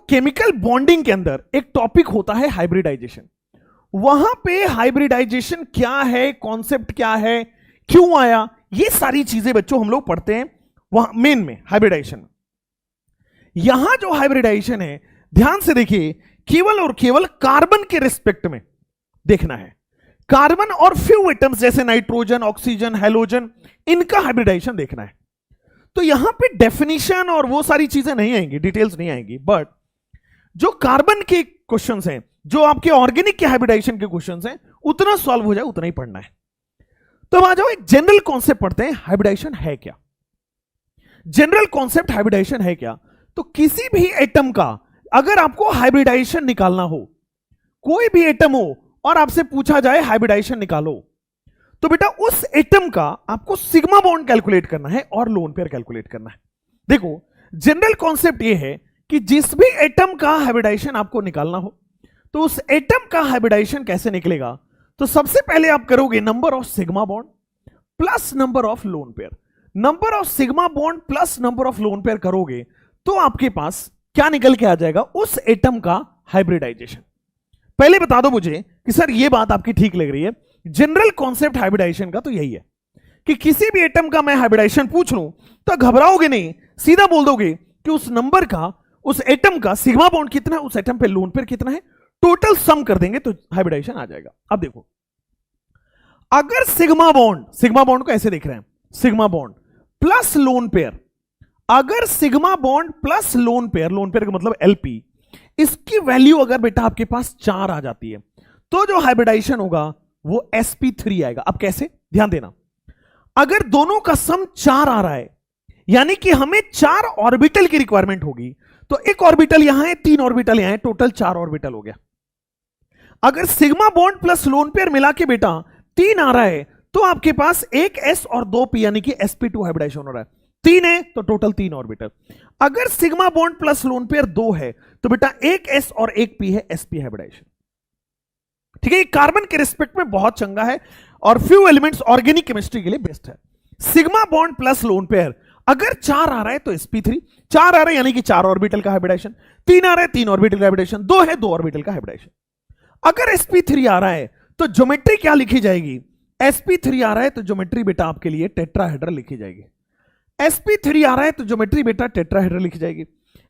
Chemical bonding के अंदर एक टॉपिक होता है हाइब्रिडाइजेशन। वहां पे हाइब्रिडाइजेशन क्या है, कॉन्सेप्ट क्या है, क्यों आया, ये सारी चीजें बच्चों हम लोग पढ़ते हैं वहां मेन में हाइब्रिडाइजेशन। यहां जो हाइब्रिडाइजेशन है, ध्यान से देखिए, केवल और केवल कार्बन के रिस्पेक्ट में देखना है। कार्बन और फ्यू एटम्स जैसे नाइट्रोजन, ऑक्सीजन, हेलोजन, इनका हाइब्रिडाइजेशन देखना है। तो यहां पे डेफिनेशन और वो सारी चीजें नहीं आएंगी, डिटेल्स नहीं आएंगी, बट जो कार्बन के क्वेश्चंस हैं, जो आपके ऑर्गेनिक के हाइब्रिडाइजेशन के क्वेश्चंस हैं, उतना सॉल्व हो जाए उतना ही पढ़ना है। तो अब आ जाओ, एक जनरल कॉन्सेप्ट पढ़ते हैं, हाइब्रिडाइजेशन है क्या। जनरल कॉन्सेप्ट हाइब्रिडाइजेशन है क्या, तो किसी भी एटम का अगर आपको हाइब्रिडाइजेशन निकालना हो, कोई भी एटम हो और आपसे पूछा जाए हाइब्रिडाइजेशन निकालो, तो बेटा उस एटम का आपको सिग्मा बॉन्ड कैलकुलेट करना है और लोन पेयर कैलकुलेट करना है। देखो, जनरल कॉन्सेप्ट यह है कि जिस भी एटम का हाइब्रिडाइजेशन आपको निकालना हो, तो उस एटम का हाइब्रिडाइजेशन कैसे निकलेगा, तो सबसे पहले आप करोगे number of sigma bond plus number of lone pair. Number of sigma bond plus number of lone pair करोगे तो आपके पास क्या निकल के आ जाएगा, उस एटम का हाइब्रिडाइजेशन। पहले बता दो मुझे कि सर ये बात आपकी ठीक लग रही है, जनरल कॉन्सेप्ट हाइब्रिडाइजेशन का तो यही है कि किसी भी एटम का मैं हाइब्रिडाइजेशन पूछ लूं तो घबराओगे नहीं, सीधा बोल दोगे कि उस नंबर का, उस एटम का सिग्मा बॉन्ड कितना है, उस एटम पे लोन पेयर कितना है, टोटल सम कर देंगे तो हाइब्रिडाइजेशन आ जाएगा। अब देखो, अगर सिग्मा बॉन्ड को ऐसे देख रहे हैं, sigma bond plus lone pair, अगर sigma bond plus lone pair का मतलब एलपी, इसकी वैल्यू अगर बेटा आपके पास 4 आ जाती है, तो जो हाइब्रिडाइजेशन होगा वो sp3 आएगा। अब कैसे, ध्यान देना, अगर दोनों का सम 4 आ रहा है, यानी कि हमें 4 ऑर्बिटल की रिक्वायरमेंट होगी, तो एक ऑर्बिटल यहां है, 3 ऑर्बिटल यहां है, टोटल 4 ऑर्बिटल हो गया। अगर sigma bond plus lone pair मिला के बेटा 3 आ रहा है, तो आपके पास एक s और 2 p यानी कि sp2 हाइब्रिडाइजेशन हो रहा है। 3 है तो टोटल 3 ऑर्बिटल। अगर sigma bond plus lone pair 2 है, तो बेटा एक s और एक p है, sp हाइब्रिडाइजेशन। ठीक है, ये कार्बन के रिस्पेक्ट में बहुत चंगा है और फ्यू एलिमेंट्स ऑर्गेनिक केमिस्ट्री के लिए बेस्ट है। Sigma bond plus lone pair अगर 4 आ रहा है तो sp3, 4 आ रहा है यानी कि 4 ऑर्बिटल का हाइब्रिडाइजेशन, 3 आ रहा है 3 ऑर्बिटल का हाइब्रिडाइजेशन, 2 है 2 ऑर्बिटल का हाइब्रिडाइजेशन। अगर sp3 आ रहा है तो ज्योमेट्री क्या लिखी जाएगी, sp3 आ रहा है तो ज्योमेट्री बेटा आपके लिए टेट्राहेड्रल लिखी जाएगी। sp3 आ रहा है तो ज्योमेट्री बेटा टेट्राहेड्रल लिखी जाएगी।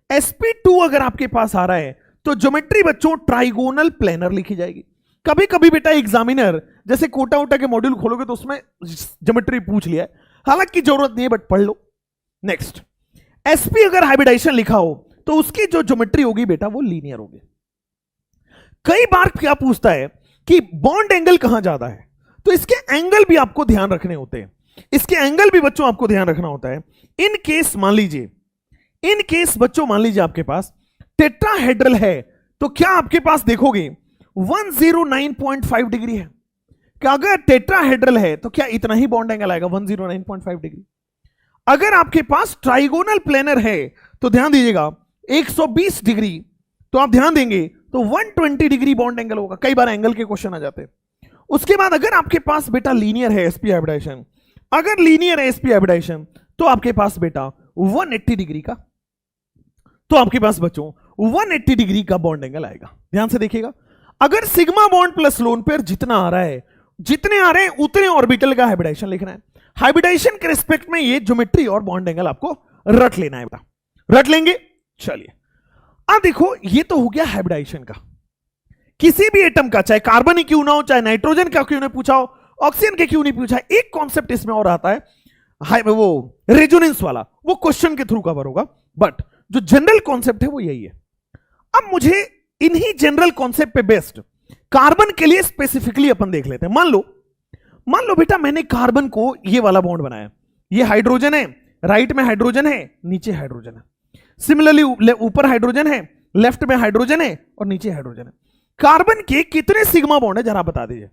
sp2 अगर आपके पास आ रहा है तो ज्योमेट्री बच्चों ट्राइगोनल प्लेनर लिखी जाएगी। कभी कभी बेटा एग्जामिनर जैसे कोटा वोटा के मॉड्यूल खोलोगे तो उसमें ज्योमेट्री पूछ लिया है, हालांकि जरूरत नहीं है बट पढ़ लो। नेक्स्ट, sp अगर हाइब्रिडाइजेशन लिखा हो तो उसकी जो ज्योमेट्री होगी बेटा वो लीनियर होगी। कई बार क्या पूछता है कि बॉन्ड एंगल कहां ज्यादा है, तो इसके एंगल भी आपको ध्यान रखने होते हैं, इसके एंगल भी बच्चों आपको ध्यान रखना होता है। इन केस मान लीजिए आपके पास टेट्राहेड्रल है, तो क्या आपके पास देखोगे 109.5 डिग्री है। क्या अगर टेट्राहेड्रल है तो क्या इतना ही बॉन्ड एंगल आएगा 109.5 डिग्री। अगर आपके पास ट्राइगोनल प्लेनर है तो ध्यान दीजिएगा 120 डिग्री, तो आप ध्यान देंगे तो 120 डिग्री बॉन्ड एंगल होगा। कई बार एंगल के क्वेश्चन आ जाते हैं। उसके बाद अगर आपके पास बेटा लीनियर है sp हाइब्रिडाइजेशन, अगर लीनियर है sp हाइब्रिडाइजेशन तो आपके पास बेटा 180 डिग्री का, तो आपके पास बच्चों 180 डिग्री का बॉन्ड एंगल आएगा। ध्यान से देखिएगा, अगर sigma bond plus lone pair जितना आ रहा है, जितने आ रहे हैं उतने ऑर्बिटल का हाइब्रिडाइजेशन लिखना है। हाइब्रिडाइजेशन के रिस्पेक्ट में ये ज्योमेट्री और बॉन्ड एंगल आपको रट लेना है बेटा, रट लेंगे। चलिए अब देखो, ये तो हो गया हाइब्रिडाइजेशन का। किसी भी एटम का, चाहे कार्बन ही क्यों ना हो, चाहे नाइट्रोजन का क्यों नहीं पूछा हो, ऑक्सीजन के क्यों नहीं पूछा, एक कॉन्सेप्ट इसमें और आता है वो रेजोनेंस वाला, वो क्वेश्चन के थ्रू कवर होगा, बट जो जनरल कॉन्सेप्ट है वो यही है। अब मुझे इन्हीं जनरल कॉन्सेप्ट पे बेस्ड कार्बन के लिए स्पेसिफिकली अपन देख लेते हैं। मान लो बेटा मैंने कार्बन को ये वाला बॉन्ड बनाया, ये हाइड्रोजन है, राइट में हाइड्रोजन है, नीचे हाइड्रोजन है। सिमिलरली ऊपर हाइड्रोजन है, लेफ्ट में हाइड्रोजन है और नीचे हाइड्रोजन है। कार्बन के कितने सिग्मा बॉन्ड है जरा बता दीजिए।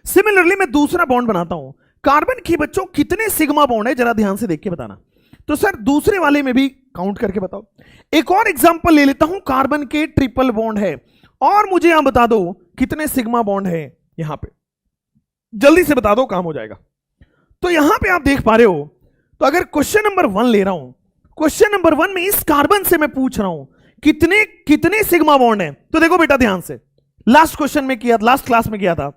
सिमिलरली मैं दूसरा बॉन्ड बनाता हूं, कार्बन की बच्चों कितने सिग्मा बॉन्ड है जरा ध्यान से देख के बताना। तो सर दूसरे वाले में भी काउंट करके बताओ। एक और एग्जांपल ले लेता हूं, कार्बन के ट्रिपल बॉन्ड है और मुझे यहां बता दो कितने सिग्मा बॉन्ड है यहां पे, जल्दी से बता दो, काम हो जाएगा। तो यहां पे आप देख पा रहे हो, तो अगर क्वेश्चन नंबर 1 ले रहा हूं, क्वेश्चन नंबर 1 में इस कार्बन से मैं पूछ रहा हूं कितने कितने सिग्मा बॉन्ड हैं? तो देखो बेटा ध्यान से, लास्ट क्वेश्चन में किया, लास्ट क्लास में किया था,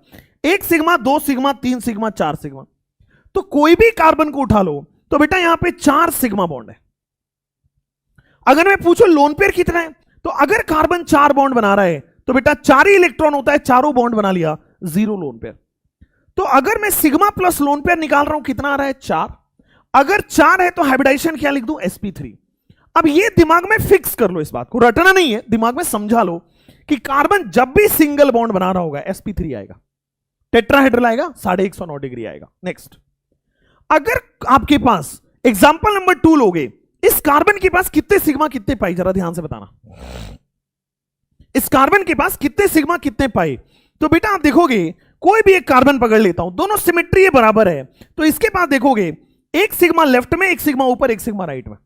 1 सिग्मा, 2 सिग्मा, 3 सिग्मा, 4 सिग्मा। तो कोई भी कार्बन को उठा लो तो बेटा यहां पे 4 सिग्मा बॉन्ड है। अगर मैं पूछूं लोन पेयर कितना है, तो अगर कार्बन 4 बॉन्ड बना रहा है तो बेटा 4 ही इलेक्ट्रॉन होता है, चारों बॉन्ड बना लिया, 0 लोन पेयर। तो अगर मैं सिग्मा प्लस लोन पेयर निकाल रहा हूं, कितना आ रहा है? 4। अगर 4 है तो हाइब्रिडाइजेशन क्या लिख दूं? sp3। अब ये दिमाग में फिक्स कर लो, इस बात को रटना नहीं है, दिमाग में समझा लो कि कार्बन जब भी सिंगल बॉन्ड बना रहा होगा sp3 आएगा, टेट्राहेड्रल आएगा, 109 डिग्री आएगा। नेक्स्ट, अगर आपके पास एग्जांपल नंबर 2 लोगे, इस कार्बन के पास कितने सिग्मा कितने पाई, जरा ध्यान से बताना, इस कार्बन के पास कितने सिग्मा कितने पाई? तो बेटा आप देखोगे, कोई भी एक कार्बन पकड़ लेता हूं, दोनों सिमेट्री बराबर है, तो इसके पास देखोगे 1 सिग्मा लेफ्ट में, 1 सिग्मा ऊपर, 1 सिग्मा राइट में।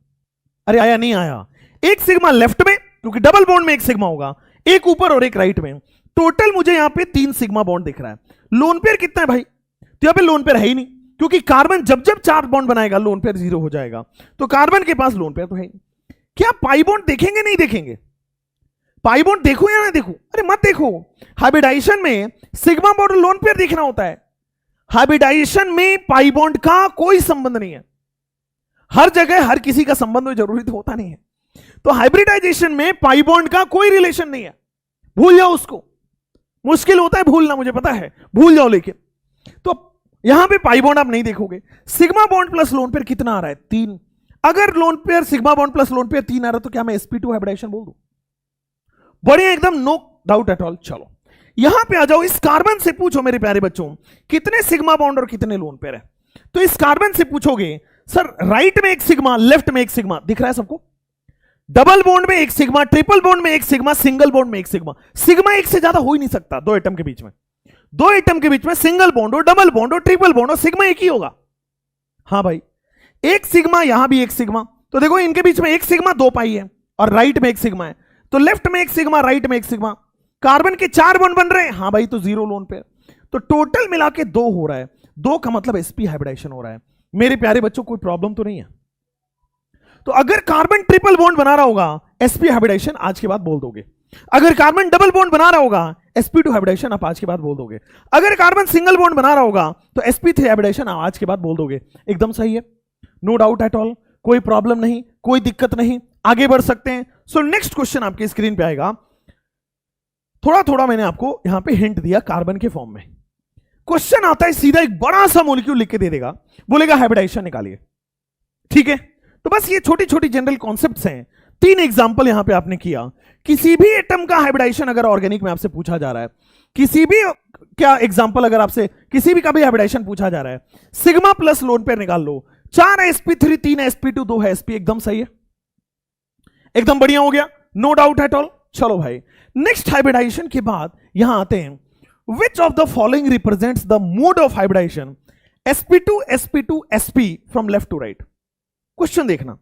अरे आया नहीं आया? 1 सिग्मा लेफ्ट में, क्योंकि डबल बॉन्ड में 1 सिग्मा होगा, 1 ऊपर और 1 राइट में, टोटल मुझे यहां पे 3 सिग्मा बॉन्ड दिख रहा है। लोन पेयर कितना है भाई? तो यहां पे लोन पेयर है ही नहीं, क्योंकि कार्बन जब जब 4 बॉन्ड बनाएगा लोन पेयर 0 हो जाएगा, तो कार्बन के पास लोन पेयर तो है नहीं। क्या पाई बॉन्ड देखेंगे? नहीं देखेंगे? पाई बॉन्ड देखो या ना देखो? अरे मत देखो, हाइब्रिडाइजेशन में सिग्मा बॉन्ड लोन पेयर देखना होता है। हाइब्रिडाइजेशन में पाई बॉन्ड का कोई संबंध नहीं है, हर जगह हर किसी का संबंध जरूरी तो होता नहीं है। तो हाइब्रिडाइजेशन में पाई बॉन्ड का कोई रिलेशन नहीं है, भूल जाओ उसको, मुश्किल होता है भूलना, मुझे पता है, भूल जाओ। लेकिन तो यहां पे पाई बॉन्ड आप नहीं देखोगे। Sigma bond plus lone pair कितना आ रहा है? 3। अगर lone pair sigma bond plus lone pair 3 आ रहा है तो क्या मैं sp2 हाइब्रिडाइजेशन बोल दूं? बढ़िया एकदम, नो डाउट एट ऑल। चलो यहां पे आ जाओ, इस कार्बन से पूछो मेरे प्यारे बच्चों, कितने सिग्मा बॉन्ड और कितने लोन पेयर है? तो इस कार्बन से पूछोगे, सर राइट में 1 सिग्मा, लेफ्ट में 1 सिग्मा, दिख रहा है सबको? डबल बॉन्ड में 1 सिग्मा, ट्रिपल बॉन्ड में 1 सिग्मा, सिंगल बॉन्ड में 1 सिग्मा। सिग्मा 1 से ज्यादा हो ही नहीं सकता, 2 एटम के बीच में, 2 एटम के बीच में सिंगल बॉन्ड हो, डबल बॉन्ड हो, ट्रिपल बॉन्ड हो, सिग्मा 1 ही होगा। हाँ भाई, 1 सिग्मा, यहां भी 1 सिग्मा, तो देखो इनके बीच में 1 सिग्मा 2 पाई है, और राइट में 1 सिग्मा है, तो लेफ्ट में 1 सिग्मा, राइट में 1 सिग्मा। कार्बन के 4 बॉन्ड बन रहे हैं, हाँ भाई, तो 0 लोन पेयर। तो टोटल मिला के 2 हो रहा है, 2 का मतलब sp हाइब्रिडाइजेशन हो रहा है। मेरे प्यारे बच्चों कोई प्रॉब्लम तो नहीं है? तो अगर कार्बन ट्रिपल बॉन्ड बना रहा होगा sp हाइब्रिडाइजेशन आज के बाद बोल दोगे। अगर कार्बन डबल बॉन्ड बना रहा होगा sp2 हाइब्रिडाइजेशन आप आज के बाद बोल दोगे। अगर कार्बन सिंगल बॉन्ड बना रहा होगा तो sp3 हाइब्रिडाइजेशन आप आज के बाद बोल दोगे। एकदम सही है, नो डाउट एट ऑल, कोई प्रॉब्लम नहीं, कोई दिक्कत नहीं, आगे बढ़ सकते हैं। सो नेक्स्ट क्वेश्चन आपके स्क्रीन पे आएगा। थोड़ा थोड़ा मैंने आपको यहां पे हिंट दिया कार्बन के फॉर्म में। क्वेश्चन आता है सीधा एक बड़ा सा मॉलिक्यूल लिख के दे देगा, बोलेगा हाइब्रिडाइजेशन निकालिए। ठीक है, तो बस ये छोटी छोटी जनरल कॉन्सेप्ट्स हैं। 3 एग्जांपल यहां पे आपने किया। किसी भी एटम का हाइब्रिडाइजेशन अगर ऑर्गेनिक में आपसे पूछा जा रहा है, किसी भी क्या एग्जांपल अगर आपसे किसी भी का भी हाइब्रिडाइजेशन पूछा जा रहा है, सिग्मा प्लस लोन पेयर निकाल लो। 4 है sp3, 3 है sp2, 2 है sp। एकदम सही है, एकदम बढ़िया हो गया, नो डाउट एट ऑल। चलो भाई, नेक्स्ट हाइब्रिडाइजेशन के बाद यहां आते हैं, which of the following represents the mode of hybridization sp2 sp2 sp from left to right. Question देखना,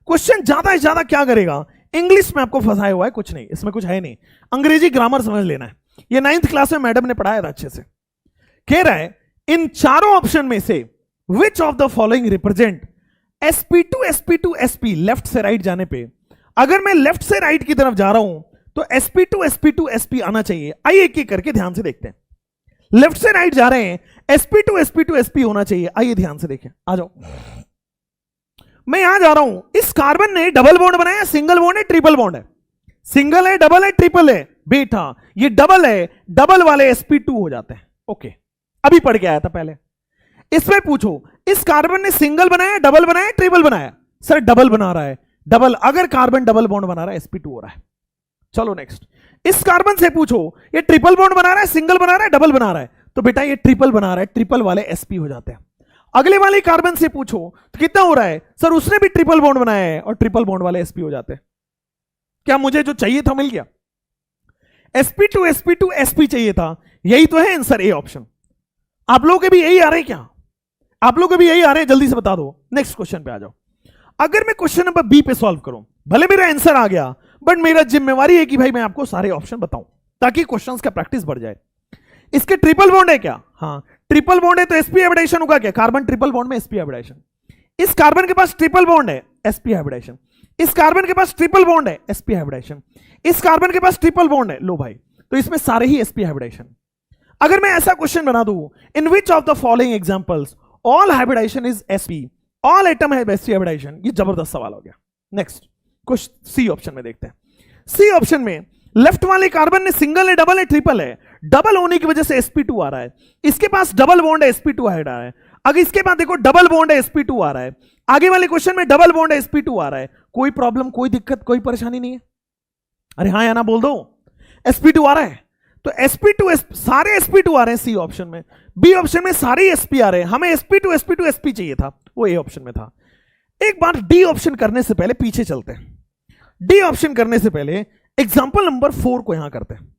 क्वेश्चन ज्यादा से ज्यादा क्या करेगा, इंग्लिश में आपको फंसाया हुआ है, कुछ नहीं इसमें, कुछ है नहीं, अंग्रेजी ग्रामर समझ लेना है। ये 9th क्लास में मैडम ने पढ़ाया था अच्छे से। कह रहा है इन चारों ऑप्शन में से विच of the following represent sp2 sp2 sp। Left से राइट जाने पे, अगर मैं लेफ्ट से राइट की तरफ जा रहा हूं तो sp2 sp2 sp आना चाहिए। आइए एक एक करके ध्यान से देखते हैं। लेफ्ट से राइट जा रहे हैं, sp2 sp2 sp होना चाहिए। आइए ध्यान से देखें, आ जाओ। मैं यहां जा रहा हूं, इस कार्बन ने डबल बॉन्ड बनाया, सिंगल बॉन्ड है, ट्रिपल बॉन्ड है, सिंगल है, डबल है, ट्रिपल है। बेटा ये डबल है, डबल वाले sp2 हो जाते हैं। ओके, अभी पढ़ के आया था पहले। इसमें पूछो, इस कार्बन ने सिंगल बनाया, डबल बनाया, ट्रिपल बनाया? सर डबल बना रहा है, डबल। अगर कार्बन डबल बॉन्ड बना रहा है sp2 हो रहा है। चलो नेक्स्ट, इस कार्बन से पूछो ये ट्रिपल बॉन्ड बना रहा है, सिंगल बना रहा है, डबल बना रहा है? तो बेटा ये ट्रिपल बना रहा है, ट्रिपल वाले sp हो जाते हैं। अगले वाले कार्बन से पूछो तो कितना हो रहा है, सर उसने भी ट्रिपल बॉन्ड बनाया है, और ट्रिपल बॉन्ड वाले sp हो जाते हैं। क्या मुझे जो चाहिए था मिल गया? sp2 sp2 sp चाहिए था, यही तो है आंसर, ए ऑप्शन। आप लोगों के भी यही आ रहे हैं क्या? आप लोग भी यही आ रहे हैं, जल्दी से बता दो। नेक्स्ट क्वेश्चन पे आ जाओ। अगर मैं क्वेश्चन नंबर बी पे सॉल्व करूं, भले मेरा आंसर आ गया, बट मेरा जिम्मेवारी है कि भाई मैं आपको सारे ऑप्शन बताऊं ताकि क्वेश्चंस का प्रैक्टिस बढ़ जाए। इसके ट्रिपल बॉन्ड है क्या? हाँ ट्रिपल बॉन्ड है, तो sp हाइब्रिडाइजेशन होगा क्या? कार्बन ट्रिपल बॉन्ड में sp हाइब्रिडाइजेशन। इस कार्बन के पास ट्रिपल बॉन्ड है, sp हाइब्रिडाइजेशन। इस कार्बन के पास ट्रिपल बॉन्ड है, sp हाइब्रिडाइजेशन। इस कार्बन के पास ट्रिपल बॉन्ड है, लो भाई, तो इसमें सारे ही sp हाइब्रिडाइजेशन। अगर मैं ऐसा क्वेश्चन बना दूं, in which of the following examples all hybridization is sp, all atom है sp हाइब्रिडाइजेशन, ये जबरदस्त सवाल हो गया। नेक्स्ट क्वेश्चन सी ऑप्शन में देखते हैं। सी ऑप्शन में लेफ्ट वाले कार्बन ने सिंगल है, डबल है, ट्रिपल है, डबल होने की वजह से sp2 आ रहा है, इसके पास डबल बॉन्ड है, sp2 आ रहा है। अगर इसके बाद देखो डबल बॉन्ड है, sp2 आ रहा है, आगे वाले क्वेश्चन में डबल बॉन्ड है, sp2 आ रहा है, कोई प्रॉब्लम, कोई दिक्कत, कोई परेशानी नहीं है? अरे हाँ या ना बोल दो, sp2 आ रहा है, तो sp2 सारे sp2 आ रहे हैं सी ऑप्शन में। बी ऑप्शन में सारे sp आ रहे हैं, हमें sp2 sp2 sp चाहिए था, वो ए ऑप्शन में था। एक बार डी ऑप्शन करने से पहले पीछे चलते हैं। डी ऑप्शन करने से पहले एग्जाम्पल नंबर 4 को यहां करते हैं।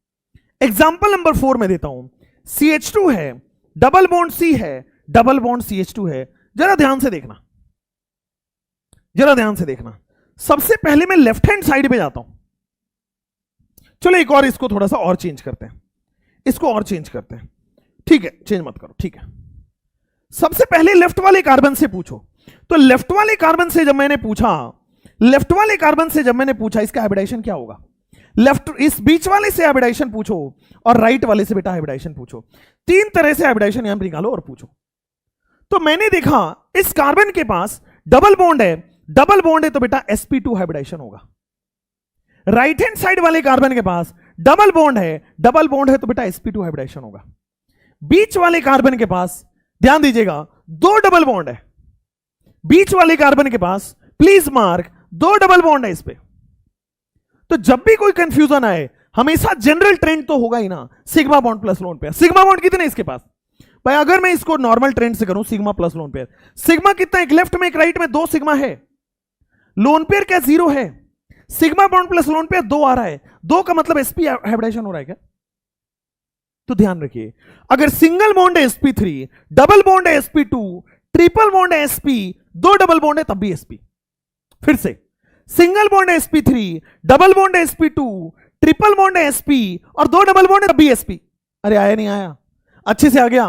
एग्जाम्पल नंबर 4 में देता हूं, CH2 है, डबल बॉन्ड C है, डबल बॉन्ड CH2 है। जरा ध्यान से देखना, जरा ध्यान से देखना। सबसे पहले मैं लेफ्ट हैंड साइड पे जाता हूं। चलो एक और, इसको थोड़ा सा और चेंज करते हैं, इसको और चेंज करते हैं। ठीक है, चेंज मत करो, ठीक है। सबसे पहले लेफ्ट वाले कार्बन से पूछो, तो लेफ्ट वाले कार्बन से जब मैंने पूछा, लेफ्ट वाले कार्बन से जब मैंने पूछा इसका हाइब्रिडाइजेशन क्या होगा, लेफ्ट इस बीच वाले से हाइब्रिडाइजेशन पूछो और राइट वाले से बेटा हाइब्रिडाइजेशन पूछो। तीन तरह से हाइब्रिडाइजेशन यहां पर निकालो और पूछो। तो मैंने देखा इस कार्बन के पास डबल बॉन्ड है, डबल बॉन्ड है तो बेटा sp2 हाइब्रिडाइजेशन होगा। राइट हैंड साइड वाले कार्बन के पास डबल बॉन्ड है, डबल बॉन्ड है तो बेटा sp2 हाइब्रिडाइजेशन होगा। बीच वाले कार्बन के पास ध्यान दीजिएगा, दो डबल बॉन्ड है, बीच वाले कार्बन के पास प्लीज मार्क दो डबल बॉन्ड है इस पे। तो जब भी कोई कंफ्यूजन आए, हमेशा जनरल ट्रेंड तो होगा ही ना, sigma bond plus lone pair. Sigma bond कितने इसके पास भाई, अगर मैं इसको नॉर्मल ट्रेंड से करूं, sigma plus lone pair, sigma कितना, एक लेफ्ट में एक राइट में, दो सिग्मा है, लोन पेयर क्या 0 है, sigma bond plus lone pair 2 आ रहा है, 2 का मतलब sp हाइब्रिडाइजेशन हो रहा है क्या? तो ध्यान रखिए, अगर सिंगल बॉन्ड है sp3, डबल बॉन्ड है sp2, ट्रिपल बॉन्ड है sp, दो डबल बॉन्ड है तब भी sp। फिर से, सिंगल बॉन्ड है sp3, डबल बॉन्ड है sp2, ट्रिपल बॉन्ड है sp और दो डबल बॉन्ड है तब भी sp। अरे आया नहीं आया? अच्छे से आ गया।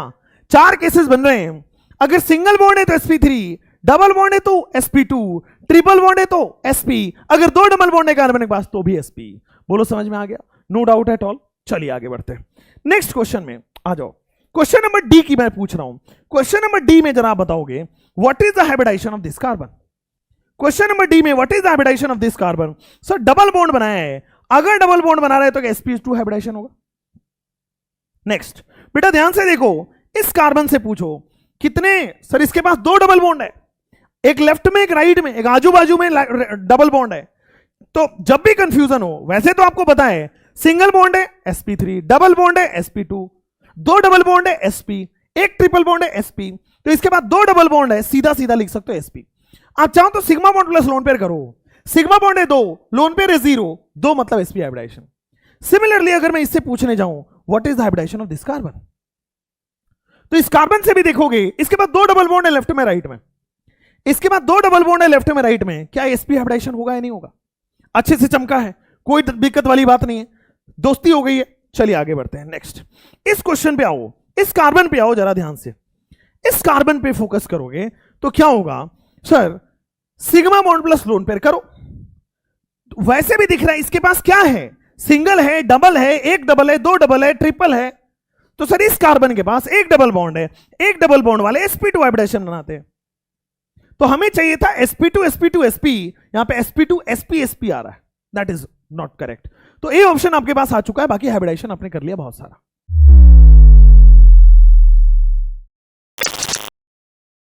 4 केसेस बन रहे हैं। अगर सिंगल बॉन्ड है तो sp3, डबल बॉन्ड है तो sp2, ट्रिपल बॉन्ड है तो sp, अगर दो डबल बॉन्ड है कार्बन के पास तो भी sp। बोलो समझ में आ गया? No doubt at all. चलिए आगे बढ़ते हैं, नेक्स्ट क्वेश्चन में आ जाओ। क्वेश्चन नंबर डी की मैं पूछ रहा हूं। क्वेश्चन नंबर डी में जरा आप बताओगे what is the hybridization of this carbon. Question number D में what is the hybridization of this carbon. Sir double bond बनाया है, अगर डबल बॉन्ड बना रहा है तो sp2 हाइब्रिडाइजेशन होगा। नेक्स्ट बेटा ध्यान से देखो, इस कार्बन से पूछो कितने, सर इसके पास दो डबल बॉन्ड है, एक लेफ्ट में एक राइट में, एक आजू बाजू में डबल बॉन्ड है। तो जब भी कंफ्यूजन हो, वैसे तो आपको पता है सिंगल बॉन्ड है sp3, डबल बॉन्ड है sp2, दो डबल बॉन्ड है sp, एक ट्रिपल बॉन्ड है sp, तो इसके बाद दो डबल बॉन्ड है, सीधा सीधा लिख सकते हो sp। आप चाहो तो sigma bond plus lone pair करो, सिग्मा बॉन्ड है 2, लोन पेयर है 0, 2 मतलब sp हाइब्रिडाइजेशन। सिमिलरली अगर मैं इससे पूछने जाऊं what is the hybridization of this carbon, तो इस कार्बन से भी देखोगे इसके बाद दो डबल बॉन्ड है लेफ्ट में राइट में, इसके बाद दो डबल बॉन्ड है लेफ्ट में राइट में, क्या sp हाइब्रिडाइजेशन होगा या नहीं होगा? अच्छे से चमका है, कोई दिक्कत वाली बात नहीं है, दोस्ती हो गई है। चलिए आगे बढ़ते हैं। नेक्स्ट इस क्वेश्चन पे आओ, इस कार्बन पे आओ, जरा ध्यान से इस कार्बन पे फोकस करोगे तो क्या होगा, sir sigma bond plus lone pair करो। वैसे भी दिख रहा है इसके पास क्या है, सिंगल है, डबल है, एक डबल है, दो डबल है, ट्रिपल है। तो सर इस कार्बन के पास एक डबल बॉन्ड है, एक डबल बॉन्ड वाले sp2 हाइब्रिडाइजेशन बनाते हैं। तो हमें चाहिए था sp2 sp2 sp, यहां पे sp2 sp sp आ रहा है, दैट इज नॉट करेक्ट। तो ए ऑप्शन आपके पास आ चुका है, बाकी हाइब्रिडाइजेशन आपने कर लिया बहुत सारा।